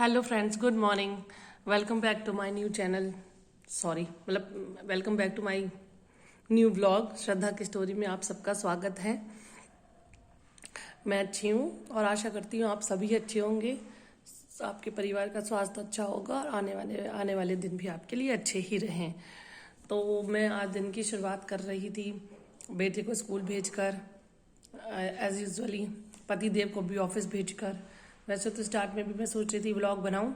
Hello friends, good morning. Welcome back to my new channel. Sorry, मतलब welcome back to my new blog. Shraddha की story में आप सबका स्वागत है। मैं अच्छी हूँ और आशा करती हूँ आप सभी अच्छे होंगे, आपके परिवार का स्वास्थ्य अच्छा होगा और आने वाले दिन भी आपके लिए अच्छे ही रहें। तो मैं आज दिन की शुरुआत कर रही थी बेटे को स्कूल भेजकर, एज यूजुअली पति देव को भी ऑफिस भेजकर। वैसे तो स्टार्ट में भी मैं सोच रही थी व्लॉग बनाऊं,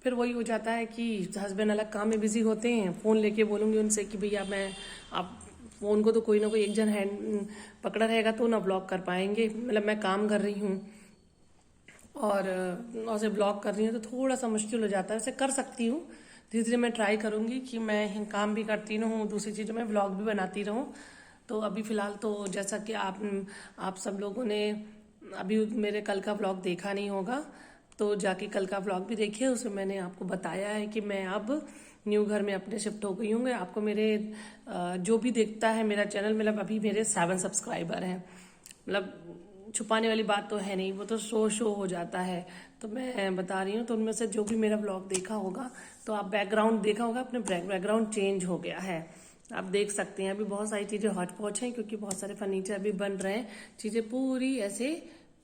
फिर वही हो जाता है कि हस्बैंड अलग काम में बिजी होते हैं। फ़ोन लेके बोलूँगी उनसे कि भैया आप फ़ोन को तो कोई ना कोई एक जन हैंड पकड़ा रहेगा तो ना व्लॉग कर पाएंगे। मतलब मैं काम कर रही हूँ और उसे ब्लॉग कर रही हूँ तो थोड़ा सा मुश्किल हो जाता है। वैसे कर सकती हूँ, धीरे धीरे मैं ट्राई करूँगी कि मैं काम भी करती रहूँ, दूसरी चीज़ों में ब्लॉग भी बनाती रहूँ। तो अभी फ़िलहाल तो जैसा कि आप सब लोगों ने अभी मेरे कल का व्लॉग देखा नहीं होगा, तो जाके कल का व्लॉग भी देखिए। उसमें मैंने आपको बताया है कि मैं अब न्यू घर में अपने शिफ्ट हो गई हूँ। आपको मेरे जो भी देखता है मेरा चैनल, मतलब अभी मेरे 7 सब्सक्राइबर हैं। मतलब छुपाने वाली बात तो है नहीं, वो तो शो हो जाता है। तो मैं बता रही हूँ, तो उनमें से जो भी मेरा व्लॉग देखा होगा, तो आप बैकग्राउंड देखा होगा, अपने बैकग्राउंड चेंज हो गया है। आप देख सकते हैं अभी बहुत सारी चीज़ें हॉट पॉच हैं, क्योंकि बहुत सारे फर्नीचर भी बन रहे हैं। चीज़ें पूरी ऐसे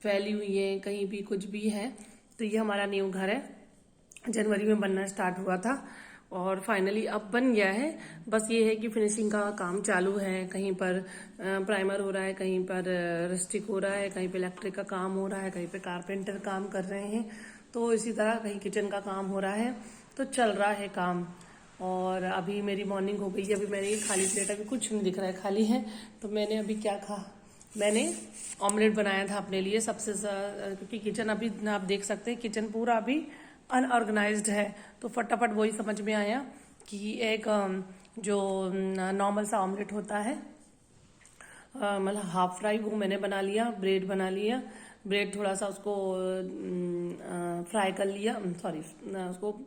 फैली हुई हैं, कहीं भी कुछ भी है। तो ये हमारा न्यू घर है, जनवरी में बनना स्टार्ट हुआ था और फाइनली अब बन गया है। बस ये है कि फिनिशिंग का काम चालू है। कहीं पर प्राइमर हो रहा है, कहीं पर रस्टिक हो रहा है, कहीं पे इलेक्ट्रिक का काम हो रहा है, कहीं पे कारपेंटर काम कर रहे हैं। तो इसी तरह कहीं किचन का काम हो रहा है, तो चल रहा है काम। और अभी मेरी मॉर्निंग हो गई है। अभी मैंने ये खाली प्लेट, अभी कुछ नहीं दिख रहा है, खाली है। तो मैंने अभी क्या खा, मैंने ऑमलेट बनाया था अपने लिए सबसे क्योंकि किचन अभी आप देख सकते हैं, किचन पूरा अभी अनऑर्गेनाइज्ड है। तो फटाफट वही समझ में आया कि एक जो नॉर्मल सा ऑमलेट होता है, मतलब हाफ फ्राई, वो मैंने बना लिया। ब्रेड बना लिया, ब्रेड थोड़ा सा उसको फ्राई कर लिया, सॉरी उसको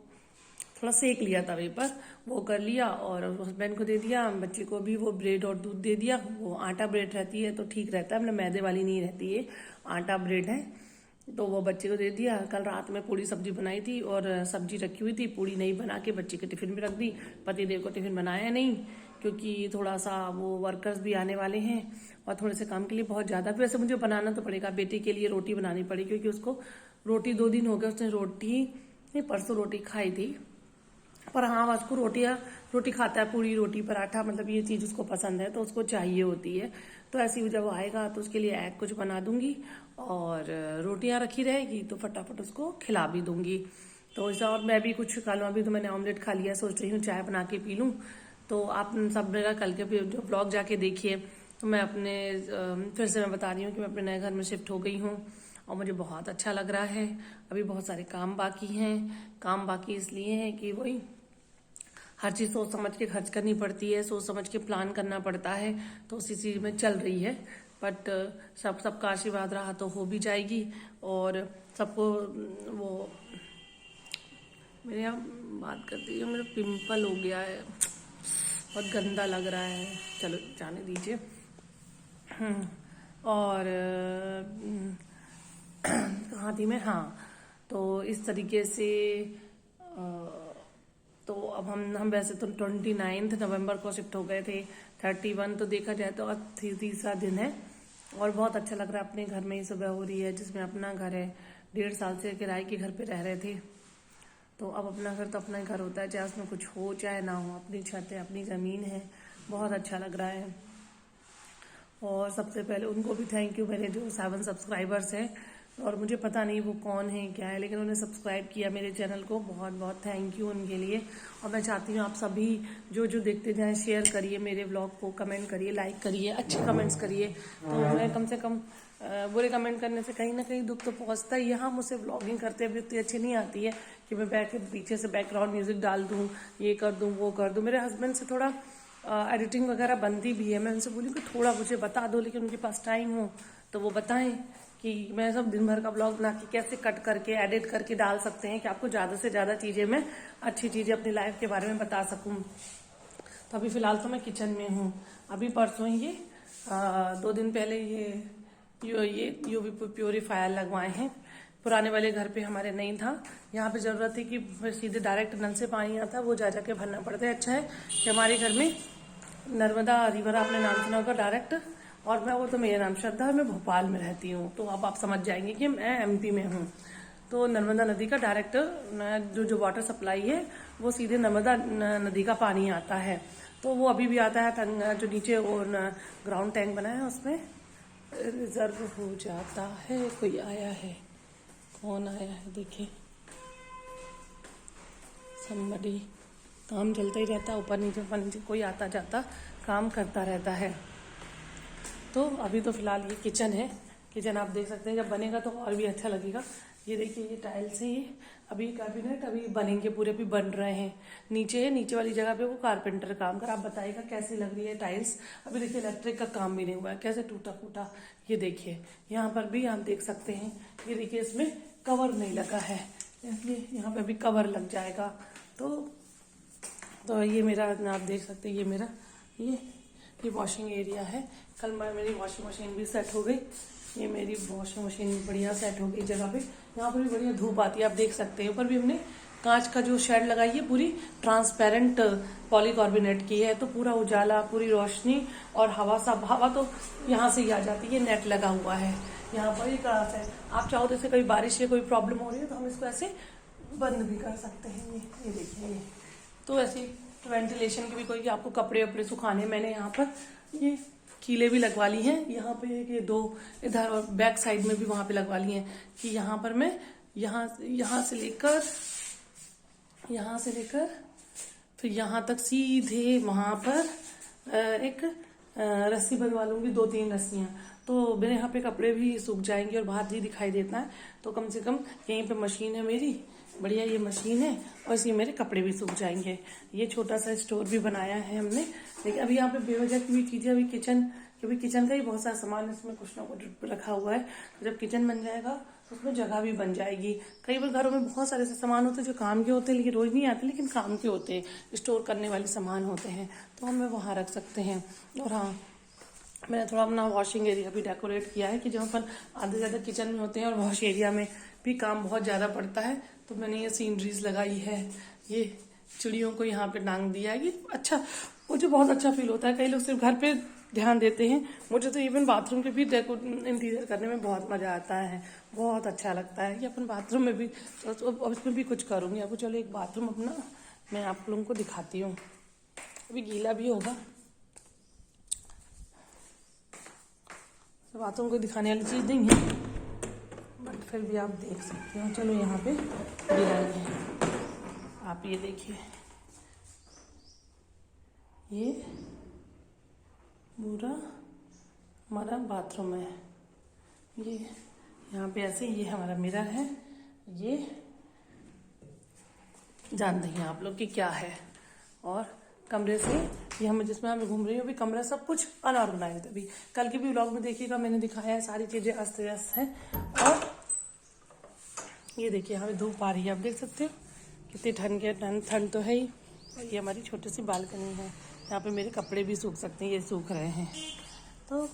थोड़ा सेक लिया तवे पर, वो कर लिया और हस्बैंड को दे दिया। बच्चे को भी वो ब्रेड और दूध दे दिया। वो आटा ब्रेड रहती है तो ठीक रहता है, मतलब मैदे वाली नहीं रहती है, आटा ब्रेड है। तो वो बच्चे को दे दिया। कल रात में पूड़ी सब्जी बनाई थी और सब्जी रखी हुई थी, पूड़ी नहीं बना के बच्चे के टिफिन में रख दी। पति देव को टिफिन बनाया नहीं, क्योंकि थोड़ा सा वो वर्कर्स भी आने वाले हैं और थोड़े से काम के लिए बहुत ज़्यादा भी वैसे मुझे बनाना तो पड़ेगा। बेटे के लिए रोटी बनानी पड़ेगी, क्योंकि उसको रोटी 2 दिन हो गए, उसने रोटी नहीं, परसों रोटी खाई थी। पर हाँ, उसको रोटी खाता है, पूरी रोटी पराठा, मतलब ये चीज़ उसको पसंद है, तो उसको चाहिए होती है। तो ऐसे ही जब वो आएगा तो उसके लिए एग कुछ बना दूंगी और रोटियां रखी रहेगी तो फटाफट उसको खिला भी दूंगी। तो ऐसा, और मैं भी कुछ खा लूँ। अभी तो मैंने ऑमलेट खा लिया, सोच रही हूँ चाय बना के पी लूँ। तो आप सब मेरा कल के जो ब्लॉग जाके देखिए। तो मैं अपने फिर से मैं बता रही हूँ कि मैं अपने नए घर में शिफ्ट हो गई हूँ और मुझे बहुत अच्छा लग रहा है। अभी बहुत सारे काम बाकी हैं। काम बाकी इसलिए हैं कि वही हर चीज़ सोच समझ के खर्च करनी पड़ती है, सोच समझ के प्लान करना पड़ता है। तो उसी चीज़ में चल रही है। बट सबका आशीर्वाद रहा तो हो भी जाएगी। और सबको वो, मेरे यहाँ बात करती है, मेरा पिंपल हो गया है, बहुत गंदा लग रहा है। चलो जाने दीजिए। और कहाँ थी मैं, हाँ। तो इस तरीके से तो अब हम वैसे तो 29 नवंबर को शिफ्ट हो गए थे। 31 तो देखा जाए तो अब तीसरा दिन है और बहुत अच्छा लग रहा है। अपने घर में ही सुबह हो रही है, जिसमें अपना घर है। 1.5 साल से किराए के घर पे रह रहे थे, तो अब अपना घर तो अपना ही घर होता है, चाहे उसमें कुछ हो चाहे ना हो। अपनी छत है, अपनी ज़मीन है, बहुत अच्छा लग रहा है। और सबसे पहले उनको भी थैंक यू, मेरे जो 7 सब्सक्राइबर्स हैं, और मुझे पता नहीं वो कौन है क्या है, लेकिन उन्होंने सब्सक्राइब किया मेरे चैनल को, बहुत बहुत थैंक यू उनके लिए। और मैं चाहती हूँ आप सभी जो जो देखते जाएं, शेयर करिए मेरे ब्लॉग को, कमेंट करिए, लाइक करिए, अच्छे कमेंट्स करिए। तो मैं कम से कम बुरे कमेंट करने से कहीं ना कहीं दुख तो पहुँचता ही है। हाँ, मुझसे ब्लॉगिंग करते हुए इतनी अच्छी नहीं आती है कि मैं बैठ के पीछे से बैकग्राउंड म्यूजिक डाल दूँ, ये कर दूँ, वो कर दूँ। मेरे हस्बैंड से थोड़ा एडिटिंग वगैरह बनती भी है। मैं उनसे बोली कि थोड़ा मुझे बता दो, लेकिन उनके पास टाइम हो तो वो बताएं कि मैं सब दिन भर का ब्लॉग बना के कैसे कट करके एडिट करके डाल सकते हैं कि आपको ज़्यादा से ज़्यादा चीज़ें, मैं अच्छी चीज़ें अपनी लाइफ के बारे में बता सकूं। तो अभी फ़िलहाल तो मैं किचन में हूँ। अभी परसों ये 2 दिन पहले ये यूवी प्योरीफायर लगवाए हैं। पुराने वाले घर पे हमारे नहीं था। यहाँ पे ज़रूरत थी कि सीधे डायरेक्ट नल से पानी आता, वो जा के भरना पड़ता है। अच्छा है कि हमारे घर में नर्मदा रिवर आपने नाम सुना होगा डायरेक्ट, और वो तो मेरा नाम श्रद्धा है, मैं भोपाल में रहती हूँ, तो अब आप समझ जाएंगे कि मैं एमपी में हूँ। तो नर्मदा नदी का डायरेक्ट जो वाटर सप्लाई है वो सीधे नर्मदा नदी का पानी आता है। तो वो अभी भी आता है, जो नीचे वो ग्राउंड टैंक बना है उसमें रिजर्व हो जाता है। कोई आया है, कौन आया है देखिए, somebody, काम चलता ही रहता है, ऊपर नीचे कोई आता जाता काम करता रहता है। तो अभी तो फिलहाल ये किचन है। किचन आप देख सकते हैं, जब बनेगा तो और भी अच्छा लगेगा। ये देखिए, ये टाइल्स है, ये अभी कैबिनेट अभी बनेंगे, पूरे भी बन रहे हैं। नीचे है, नीचे वाली जगह पे वो कारपेंटर काम कर, आप बताइएगा कैसी लग रही है टाइल्स। अभी देखिए इलेक्ट्रिक का काम भी नहीं हुआ है, कैसे टूटा फूटा। ये देखिए यहाँ पर भी आप देख सकते हैं, ये देखिए इसमें कवर नहीं लगा है, ये यहाँ पे भी कवर लग जाएगा। तो ये मेरा, आप देख सकते हैं, ये मेरा ये वॉशिंग एरिया है। कल मेरी वॉशिंग मशीन भी सेट हो गई। ये मेरी वॉशिंग मशीन बढ़िया सेट हो गई जगह पे। यहाँ पर भी बढ़िया धूप आती है, आप देख सकते हैं। ऊपर भी हमने कांच का जो शेड लगाई है, पूरी ट्रांसपेरेंट पॉलीकार्बोनेट की है, तो पूरा उजाला, पूरी रोशनी और हवा तो यहाँ से ही आ जाती है। नेट लगा हुआ है यहाँ पर, ये क्लास है। आप चाहो तो इसे कभी बारिश या कोई प्रॉब्लम हो रही है तो हम इसको ऐसे बंद भी कर सकते हैं। ये देखिए, ये तो ऐसी वेंटिलेशन की भी कोई, आपको कपड़े वपड़े सुखाने, मैंने यहाँ पर ये कीले भी लगवा ली हैं। यहाँ पे ये 2 इधर, और बैक साइड में भी वहां पे लगवा ली हैं कि यहाँ पर मैं यहाँ से लेकर फिर यहाँ तक सीधे वहां पर एक रस्सी बनवा लूंगी, 2-3 रस्सियां, तो मेरे यहाँ पे कपड़े भी सूख जाएंगे और बाहर ही दिखाई देता है। तो कम से कम यहीं पे मशीन है मेरी, बढ़िया ये मशीन है, और इसमें मेरे कपड़े भी सूख जाएंगे। ये छोटा सा स्टोर भी बनाया है हमने। लेकिन अभी यहाँ पे बेवजह की भी चीजें, अभी किचन का ही बहुत सारा सामान इसमें कुछ ना कुछ रखा हुआ है। तो जब किचन बन जाएगा तो उसमें जगह भी बन जाएगी। कई बार घरों में बहुत सारे ऐसे सामान होते हैं जो काम के होते हैं, लेकिन रोज नहीं आते, लेकिन काम के होते हैं, स्टोर करने वाले सामान होते हैं, तो हमें वहाँ रख सकते हैं। और हाँ, मैंने थोड़ा अपना वॉशिंग एरिया भी डेकोरेट किया है कि जहाँ पर आधे ज़्यादा किचन में होते हैं और वॉश एरिया में भी काम बहुत ज़्यादा पड़ता है, तो मैंने ये सीनरीज लगाई है। ये चिड़ियों को यहाँ पे टांग दिया है। ये अच्छा, मुझे बहुत अच्छा फील होता है। कई लोग सिर्फ घर पे ध्यान देते हैं, मुझे तो इवन बाथरूम के भी इंटीरियर करने में बहुत मजा आता है, बहुत अच्छा लगता है कि अपन बाथरूम में भी, अब इसमें भी कुछ करूँगी। आपको चलो एक बाथरूम अपना मैं आप लोगों को दिखाती हूँ। अभी गीला भी होगा, बाथरूम को दिखाने वाली चीज़ नहीं है, बट फिर भी आप देख सकते हो। चलो यहाँ पे गिरा है, आप ये देखिए, ये पूरा हमारा बाथरूम है। ये यहाँ पे ऐसे, ये हमारा मिरर है। ये जानते हैं आप लोग कि क्या है। और कमरे से ये हम जिसमें हम घूम रही हूँ, अभी कमरा सब कुछ अनऑर्गेनाइज्ड। अभी कल के भी व्लॉग में देखिएगा, मैंने दिखाया है, सारी चीजें अस्त व्यस्त हैं। और ये देखिए, यहाँ पे धूप आ रही है, आप देख सकते हो कितनी ठंड तो है ही। और ये हमारी छोटी सी बालकनी है, यहाँ पे मेरे कपड़े भी सूख सकते हैं, ये सूख रहे हैं। तो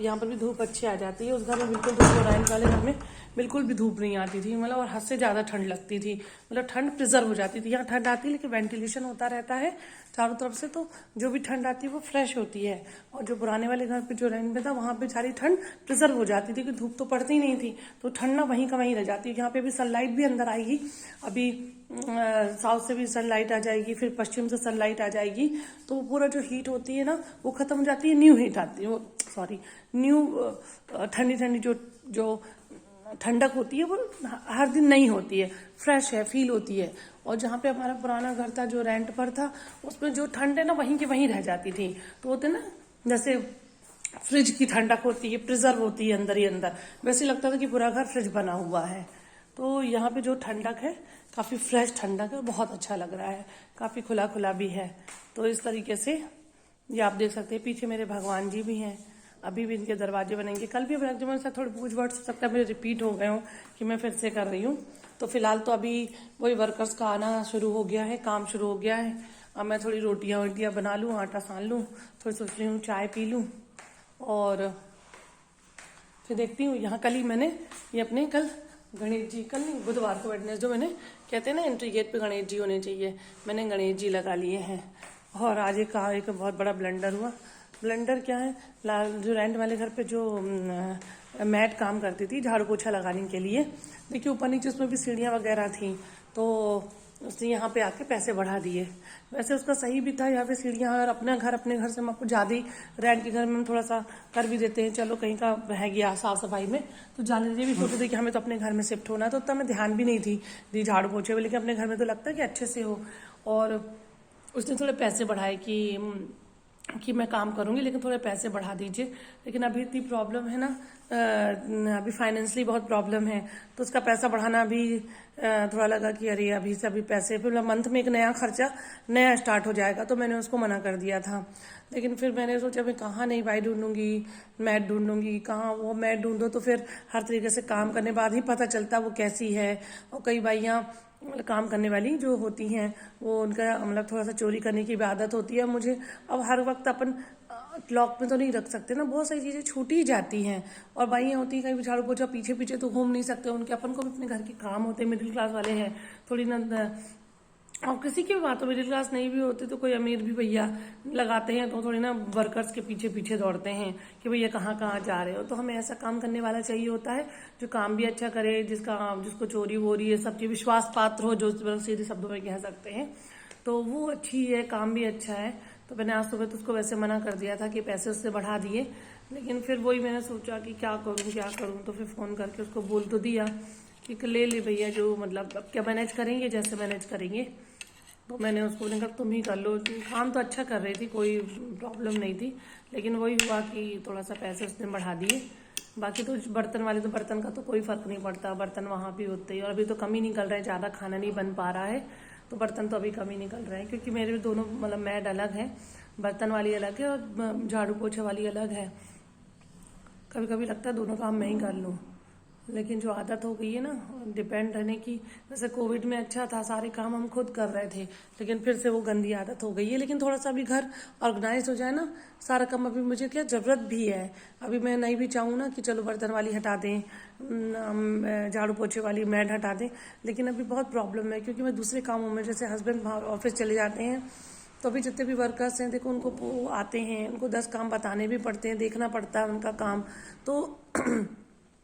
यहाँ पर भी धूप अच्छी आ जाती है। उस घर में बिल्कुल धूप, ओराइल वाले घर में बिल्कुल भी धूप नहीं आती थी, मतलब, और हद से ज़्यादा ठंड लगती थी, मतलब ठंड प्रिजर्व हो जाती थी। यहाँ ठंड आती है लेकिन वेंटिलेशन होता रहता है चारों तरफ से, तो जो भी ठंड आती है वो फ्रेश होती है। और जो पुराने वाले घर पे जो रेंट में था, वहाँ पे सारी ठंड प्रिजर्व हो जाती थी कि धूप तो पड़ती ही नहीं थी, तो ठंड ना वहीं का वहीं रह जाती है। यहाँ पे भी सनलाइट भी अंदर आएगी, अभी साउथ से भी सनलाइट आ जाएगी, फिर पश्चिम से सनलाइट आ जाएगी, तो पूरा जो हीट होती है ना वो खत्म हो जाती है, न्यू हीट आती है, वो सॉरी न्यू ठंडी जो ठंडक होती है वो हर दिन नहीं होती है, फ्रेश है फील होती है। और जहाँ पे हमारा पुराना घर था जो रेंट पर था, उसमें जो ठंड है ना वहीं की वहीं रह जाती थी। तो होते ना जैसे फ्रिज की ठंडक होती है, प्रिजर्व होती है अंदर ही अंदर, वैसे लगता था कि पूरा घर फ्रिज बना हुआ है। तो यहाँ पे जो ठंडक है काफी फ्रेश ठंडक है, बहुत अच्छा लग रहा है, काफी खुला खुला भी है। तो इस तरीके से ये आप देख सकते हैं। पीछे मेरे भगवान जी भी हैं, अभी भी इनके दरवाजे बनेंगे। कल भी मेरे साथ थोड़े पूछ वर्ड हो सकता है मेरे रिपीट हो गए हो कि मैं फिर से कर रही हूँ। तो फिलहाल तो अभी वही वर्कर्स का आना शुरू हो गया है, काम शुरू हो गया है। अब मैं थोड़ी रोटियां बना लूँ, आटा सान लूँ, थोड़ी सोच रही हूँ चाय पी लूँ, और फिर देखती हूँ यहाँ। कल ही मैंने ये अपने कल गणेश जी, कल नहीं बुधवार को वेडनेस जो मैंने कहते हैं ना एंट्री गेट पे गणेश जी होने चाहिए, मैंने गणेश जी लगा लिए हैं। और आज एक बहुत बड़ा ब्लंडर हुआ। ब्लंडर क्या है, लाल जो रेंट वाले घर पे जो मैट काम करती थी झाड़ू पोछा लगाने के लिए, देखिए ऊपर नीचे उसमें भी सीढ़ियाँ वगैरह थी, तो उसने यहाँ पे आके पैसे बढ़ा दिए। वैसे उसका सही भी था, यहाँ पे सीढ़ियाँ, और अपने घर से हम आपको ज़्यादा ही रेंट के घर में हम थोड़ा सा कर भी देते हैं, चलो कहीं का रह गया साफ सफाई में तो जाने दीजिए। भी सोचते थे कि हमें तो अपने घर में शिफ्ट होना, तो उतना मैं ध्यान भी नहीं थी दी झाड़ू पोछे में, लेकिन अपने घर में तो लगता है कि अच्छे से हो। और उसने थोड़े पैसे बढ़ाए कि मैं काम करूंगी लेकिन थोड़े पैसे बढ़ा दीजिए। लेकिन अभी इतनी प्रॉब्लम है ना, अभी फाइनेंशियली बहुत प्रॉब्लम है, तो उसका पैसा बढ़ाना भी थोड़ा लगा कि अरे अभी से अभी पैसे, फिर मंथ में एक नया खर्चा नया स्टार्ट हो जाएगा, तो मैंने उसको मना कर दिया था। लेकिन फिर मैंने सोचा मैं कहाँ नई भाई ढूंढूंगी, मैट ढूंढूंगी कहाँ, वो मैट ढूंढो तो फिर हर तरीके से काम करने बाद ही पता चलता वो कैसी है। और कई भाइयाँ काम करने वाली जो होती हैं वो उनका मतलब थोड़ा सा चोरी करने की भी आदत होती है। मुझे अब हर वक्त अपन लॉक में तो नहीं रख सकते ना, बहुत सारी चीज़ें छूटी ही जाती हैं। और भाइयाँ होती हैं कहीं भी झाड़ू पोछा पीछे पीछे तो घूम नहीं सकते, उनके अपन को भी अपने घर के काम होते हैं, मिडिल क्लास वाले हैं थोड़ी ना। और किसी की भी बात हो, मिडिल क्लास नहीं भी होते तो कोई अमीर भी भैया लगाते हैं तो थोड़ी ना वर्कर्स के पीछे पीछे दौड़ते हैं कि भैया कहाँ कहाँ जा रहे हो। तो हमें ऐसा काम करने वाला चाहिए होता है जो काम भी अच्छा करे, जिसको चोरी वोरी ये सब चीज विश्वास पात्र हो, जो सीधे शब्दों में कह सकते हैं, तो वो अच्छी है, काम भी अच्छा है। तो मैंने आज सुबह तो उसको वैसे मना कर दिया था कि पैसे उससे बढ़ा दिए, लेकिन फिर वही मैंने सोचा कि क्या करूँ, तो फिर फ़ोन करके उसको बोल तो दिया कि ले ले भैया, जो मतलब अब क्या मैनेज करेंगे जैसे मैनेज करेंगे। तो मैंने उसको बोला तुम ही कर लो, काम तो अच्छा कर रही थी, कोई प्रॉब्लम नहीं थी, लेकिन वही हुआ कि थोड़ा सा पैसे उसने बढ़ा दिए। बाकी तो बर्तन वाले तो बर्तन का तो कोई फर्क नहीं पड़ता, बर्तन वहाँ भी होते हैं। और अभी तो कम ही निकल रहे हैं, ज़्यादा खाना नहीं बन पा रहा है, तो बर्तन तो अभी कम ही निकल रहे हैं, क्योंकि मेरे दोनों मतलब मैड अलग है, बर्तन वाली अलग है और झाड़ू पोछे वाली अलग है। कभी कभी लगता है दोनों काम मैं ही कर लूँ, लेकिन जो आदत हो गई है ना डिपेंड रहने की, जैसे कोविड में अच्छा था, सारे काम हम खुद कर रहे थे, लेकिन फिर से वो गंदी आदत हो गई है। लेकिन थोड़ा सा अभी घर ऑर्गेनाइज हो जाए ना, सारा काम अभी मुझे क्या ज़रूरत भी है। अभी मैं नहीं भी चाहूँ ना कि चलो बर्तन वाली हटा दें, झाड़ू पोछे वाली मैड हटा दें, लेकिन अभी बहुत प्रॉब्लम है, क्योंकि मैं दूसरे कामों में, जैसे हस्बैंड ऑफिस चले जाते हैं तो अभी जितने भी वर्कर्स हैं देखो उनको आते हैं, उनको 10 काम बताने भी पड़ते हैं, देखना पड़ता है उनका काम, तो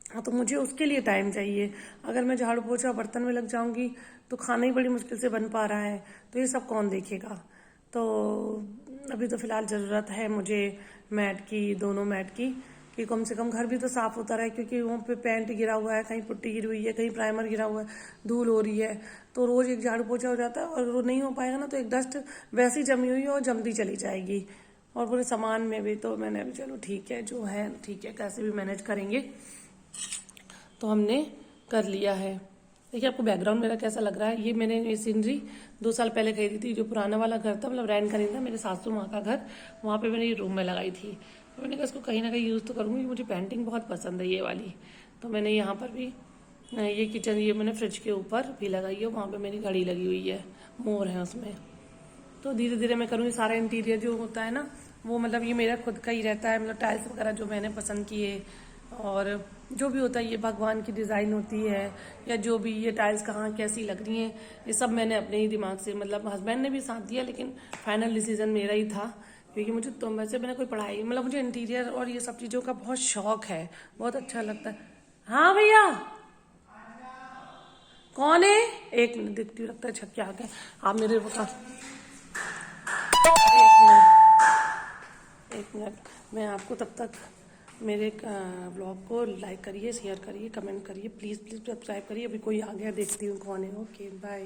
हाँ, तो मुझे उसके लिए टाइम चाहिए। अगर मैं झाड़ू पोछा बर्तन में लग जाऊंगी तो खाना ही बड़ी मुश्किल से बन पा रहा है, तो ये सब कौन देखेगा। तो अभी तो फिलहाल ज़रूरत है मुझे मैट की, दोनों मैट की, कि कम से कम घर भी तो साफ होता रहे, क्योंकि वहाँ पे पेंट गिरा हुआ है, कहीं पुट्टी गिरी हुई है, कहीं प्राइमर गिरा हुआ है, धूल हो रही है, तो रोज़ एक झाड़ू पोछा हो जाता है। और वो नहीं हो पाएगा ना तो एक डस्ट वैसी जमी हुई है और जमती चली जाएगी, और पूरे सामान में भी। तो मैंने अभी चलो ठीक है जो है ठीक है, कैसे भी मैनेज करेंगे, तो हमने कर लिया है। देखिए आपको बैकग्राउंड मेरा कैसा लग रहा है। ये मैंने ये सीनरी 2 साल पहले खरीदी थी, जो पुराना वाला घर था, मतलब रेंट का नहीं था, मेरे सासू माँ का घर, वहाँ पे मैंने ये रूम में लगाई थी। तो मैंने कहा इसको कहीं ना कहीं यूज़ तो करूँगी, मुझे पेंटिंग बहुत पसंद है ये वाली। तो मैंने यहाँ पर भी ये किचन, ये मैंने फ्रिज के ऊपर भी लगाई है, वहाँ पर मेरी घड़ी लगी हुई है, मोर है उसमें। तो धीरे धीरे मैं करूँगी। सारा इंटीरियर जो होता है ना वो मतलब ये मेरा खुद का ही रहता है, मतलब टाइल्स वगैरह जो मैंने पसंद किए, और जो भी होता है ये भगवान की डिज़ाइन होती है, या जो भी ये टाइल्स कहाँ कैसी लग रही हैं, ये सब मैंने अपने ही दिमाग से, मतलब हस्बैंड ने भी साथ दिया, लेकिन फाइनल डिसीजन मेरा ही था, क्योंकि मुझे तो वैसे मैंने कोई पढ़ाई, मतलब मुझे इंटीरियर और ये सब चीज़ों का बहुत शौक है, बहुत अच्छा लगता है। हाँ भैया कौन है, एक मिनट दिखती लगता है छत के आगे, आप मेरे बता, एक मिनट मैं आपको तब तक मेरे ब्लॉग को लाइक करिए, शेयर करिए, कमेंट करिए, प्लीज़ प्लीज़ सब्सक्राइब करिए। अभी कोई आ गया, देखती हूँ कौन है। Okay bye.